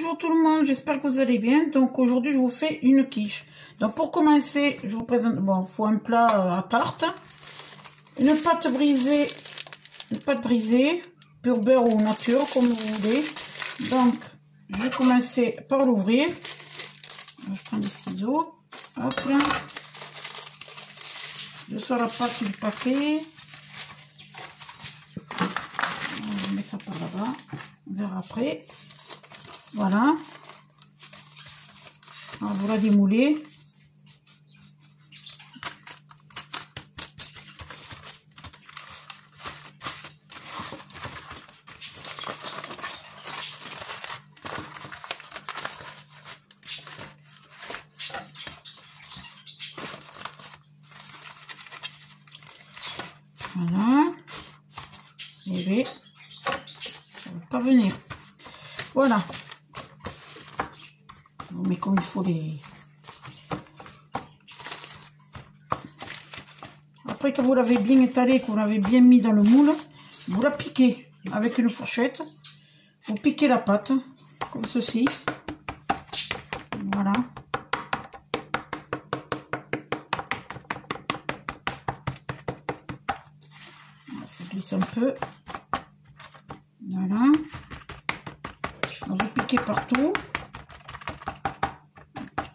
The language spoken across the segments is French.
Bonjour tout le monde, j'espère que vous allez bien. Donc aujourd'hui je vous fais une quiche. Donc pour commencer, je vous présente, bon, il faut un plat à tarte, une pâte brisée, pur beurre ou nature comme vous voulez. Donc je vais commencer par l'ouvrir. Je prends des ciseaux, hop là. Je sors la pâte du paquet. On met ça par là-bas, on verra après. Voilà. Alors, vous la démoulez. Voilà. Et bien, ça ne va pas venir. Voilà. On met comme il faut les... Après que vous l'avez bien étalé, que vous l'avez bien mis dans le moule, vous la piquez avec une fourchette. Vous piquez la pâte, comme ceci. Voilà. Ça glisse un peu. Voilà. Alors, vous piquez partout.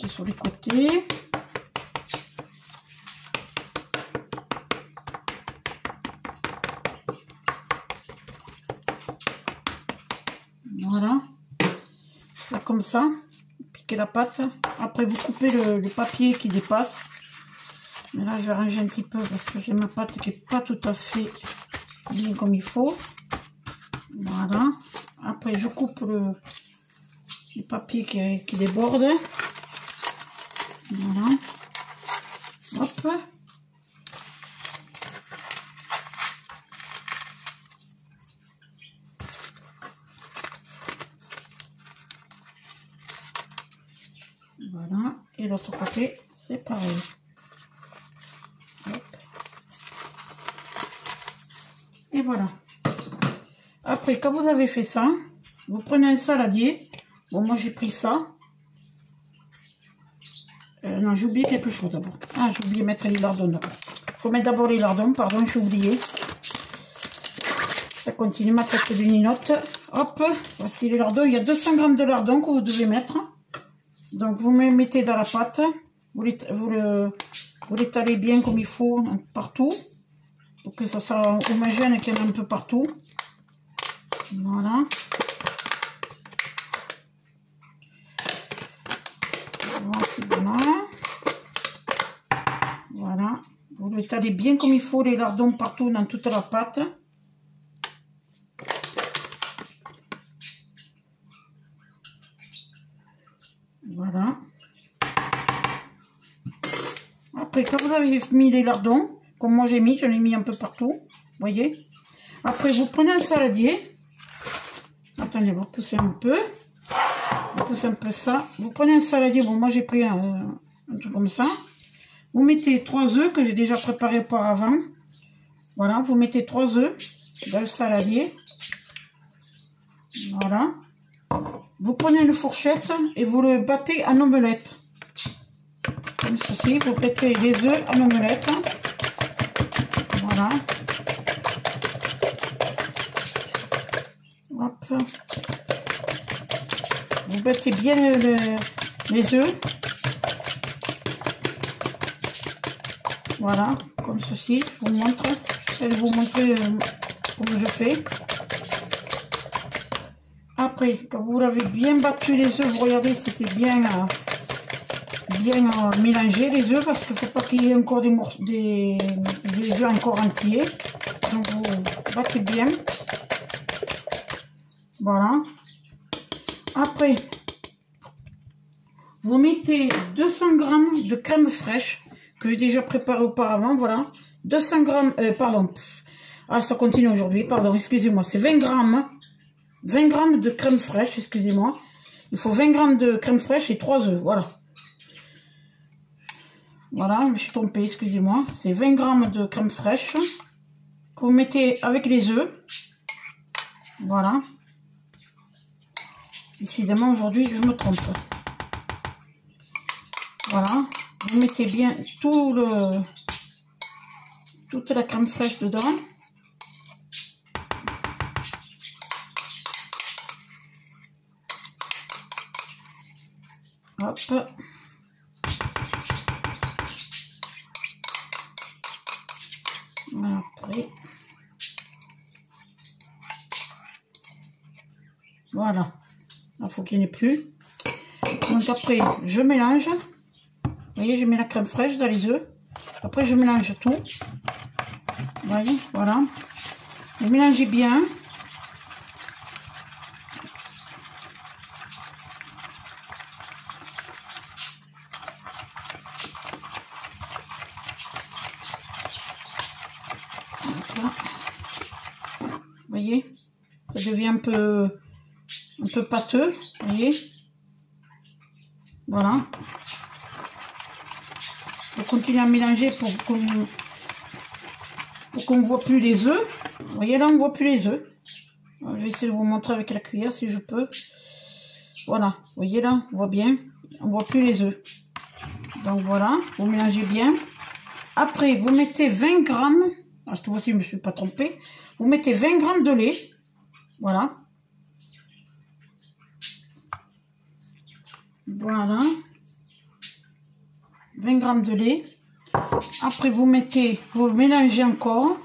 Sur les côtés. Voilà. Faire comme ça. Piquer la pâte. Après vous coupez le papier qui dépasse. Mais là je vais ranger un petit peu parce que j'ai ma pâte qui n'est pas tout à fait bien comme il faut. Voilà. Après je coupe le papier qui déborde. Voilà. Hop. Voilà. Et l'autre côté, c'est pareil. Hop. Et voilà. Après, quand vous avez fait ça, vous prenez un saladier. Bon, moi j'ai pris ça. Non, j'ai oublié quelque chose d'abord. Ah, j'ai oublié de mettre les lardons. Il faut mettre d'abord les lardons, pardon, j'ai oublié. Ça continue ma tête de ninotte. Hop, voici les lardons. Il y a 200 g de lardons que vous devez mettre. Donc, vous me mettez dans la pâte. Vous l'étalez bien comme il faut partout. Pour que ça soit homogène et qu'il y en ait un peu partout. Voilà. Voilà. Voilà. Vous l'étalez bien comme il faut, les lardons partout dans toute la pâte. Voilà. Après, quand vous avez mis les lardons, comme moi j'ai mis, j'en ai mis un peu partout. Vous voyez. Après, vous prenez un saladier. Attendez, vous poussez un peu. Vous poussez un peu ça. Vous prenez un saladier. Bon, moi j'ai pris un truc comme ça. Vous mettez 3 œufs que j'ai déjà préparé auparavant. Voilà, vous mettez 3 œufs dans le saladier. Voilà. Vous prenez une fourchette et vous le battez en omelette. Comme ceci, vous mettez les œufs en omelette. Voilà. Hop. Vous battez bien les œufs. Voilà, comme ceci, je vous montre. Je vais vous montrer comment je fais. Après, quand vous l'avez bien battu les œufs, vous regardez si c'est bien mélangé les œufs, parce que c'est pas qu'il y ait encore des œufs encore entiers. Donc vous battez bien. Voilà. Après, vous mettez 200 g de crème fraîche que j'ai déjà préparé auparavant, voilà. 200 g, pardon, ah ça continue aujourd'hui, pardon, excusez-moi, c'est 20 g de crème fraîche, excusez-moi. Il faut 20 g de crème fraîche et 3 œufs, voilà. Voilà, je me suis trompée, excusez-moi. C'est 20 g de crème fraîche que vous mettez avec les œufs. Voilà. Décidément, aujourd'hui, je me trompe. Voilà. Vous mettez bien toute la crème fraîche dedans. Hop. Après. Voilà. Il faut qu'il n'y en ait plus. Donc après, je mélange. Vous voyez, je mets la crème fraîche dans les œufs. Après, je mélange tout. Vous voyez, voilà. Vous mélangez bien. Vous voyez, ça devient un peu pâteux, vous voyez. Voilà. On continue à mélanger pour qu'on ne voit plus les œufs. Vous voyez, là, on ne voit plus les œufs. Je vais essayer de vous montrer avec la cuillère si je peux. Voilà, vous voyez là, on voit bien. On ne voit plus les œufs. Donc voilà, vous mélangez bien. Après, vous mettez 20 grammes. Ah, cette fois-ci, je ne me suis pas trompée. Vous mettez 20 grammes de lait. Voilà. Voilà. 20 grammes de lait. Après, vous mélangez encore.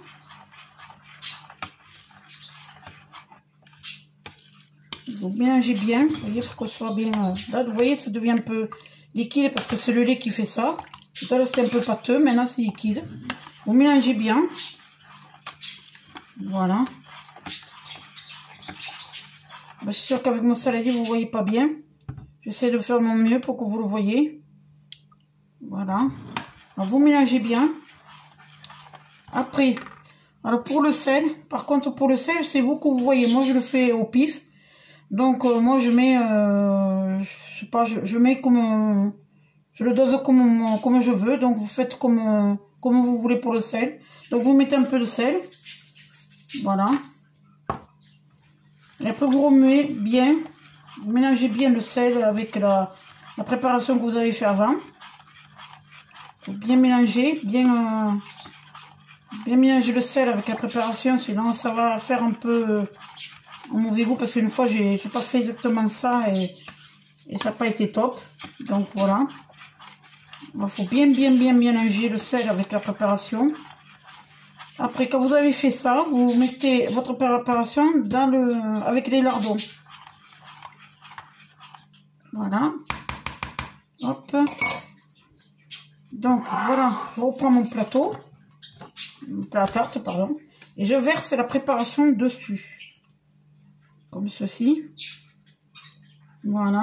Vous mélangez bien. Vous voyez, il faut que ce soit bien. Là, vous voyez, ça devient un peu liquide parce que c'est le lait qui fait ça. Tout à l'heure, c'était un peu pâteux. Maintenant, c'est liquide. Vous mélangez bien. Voilà. Ben, c'est sûr qu'avec mon saladier, vous ne voyez pas bien. J'essaie de faire mon mieux pour que vous le voyez. Voilà. Alors, vous mélangez bien. Après, alors pour le sel, par contre, pour le sel, c'est vous que vous voyez. Moi, je le fais au pif. Donc, moi, je mets, je sais pas, je mets comme, je le dose comme je veux. Donc, vous faites comme vous voulez pour le sel. Donc, vous mettez un peu de sel. Voilà. Et après, vous remuez bien. Vous mélangez bien le sel avec la préparation que vous avez fait avant. Il faut bien mélanger, bien mélanger le sel avec la préparation. Sinon, ça va faire un peu un mauvais goût. Parce qu'une fois, j'ai pas fait exactement ça et ça n'a pas été top. Donc, voilà. Il faut bien mélanger le sel avec la préparation. Après, quand vous avez fait ça, vous mettez votre préparation avec les lardons. Voilà. Hop. Donc, voilà. Je reprends mon plateau. Mon plat à tarte, pardon. Et je verse la préparation dessus. Comme ceci. Voilà.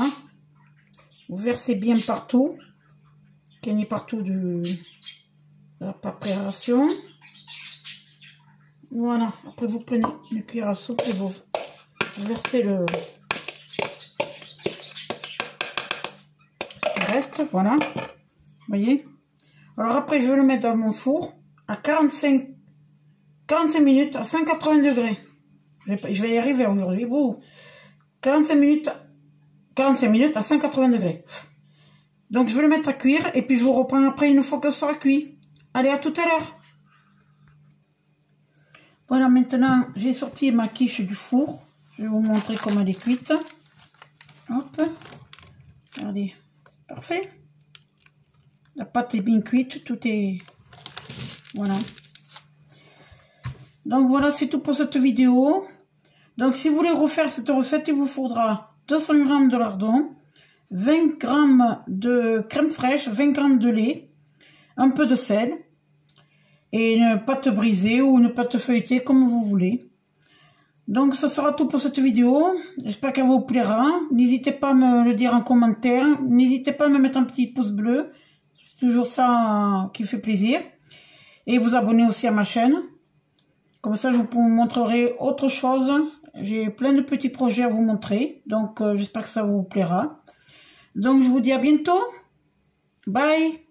Vous versez bien partout. Qu'il y ait partout de la préparation. Voilà, après vous prenez une cuillère à soupe et vous versez le reste, voilà, vous voyez. Alors après je vais le mettre dans mon four à 45 minutes à 180 degrés. Je vais y arriver aujourd'hui, vous. 45 minutes à 180 degrés. Donc je vais le mettre à cuire et puis je vous reprends après une fois que ça sera cuit. Allez, à tout à l'heure. Voilà, maintenant, j'ai sorti ma quiche du four. Je vais vous montrer comment elle est cuite. Hop. Regardez. Parfait. La pâte est bien cuite. Tout est... Voilà. Donc, voilà, c'est tout pour cette vidéo. Donc, si vous voulez refaire cette recette, il vous faudra 200 g de lardons, 20 g de crème fraîche, 20 g de lait, un peu de sel, et une pâte brisée ou une pâte feuilletée comme vous voulez. Donc ça sera tout pour cette vidéo. J'espère qu'elle vous plaira. N'hésitez pas à me le dire en commentaire. N'hésitez pas à me mettre un petit pouce bleu. C'est toujours ça qui fait plaisir. Et vous abonner aussi à ma chaîne. Comme ça je vous montrerai autre chose. J'ai plein de petits projets à vous montrer. Donc j'espère que ça vous plaira. Donc je vous dis à bientôt. Bye.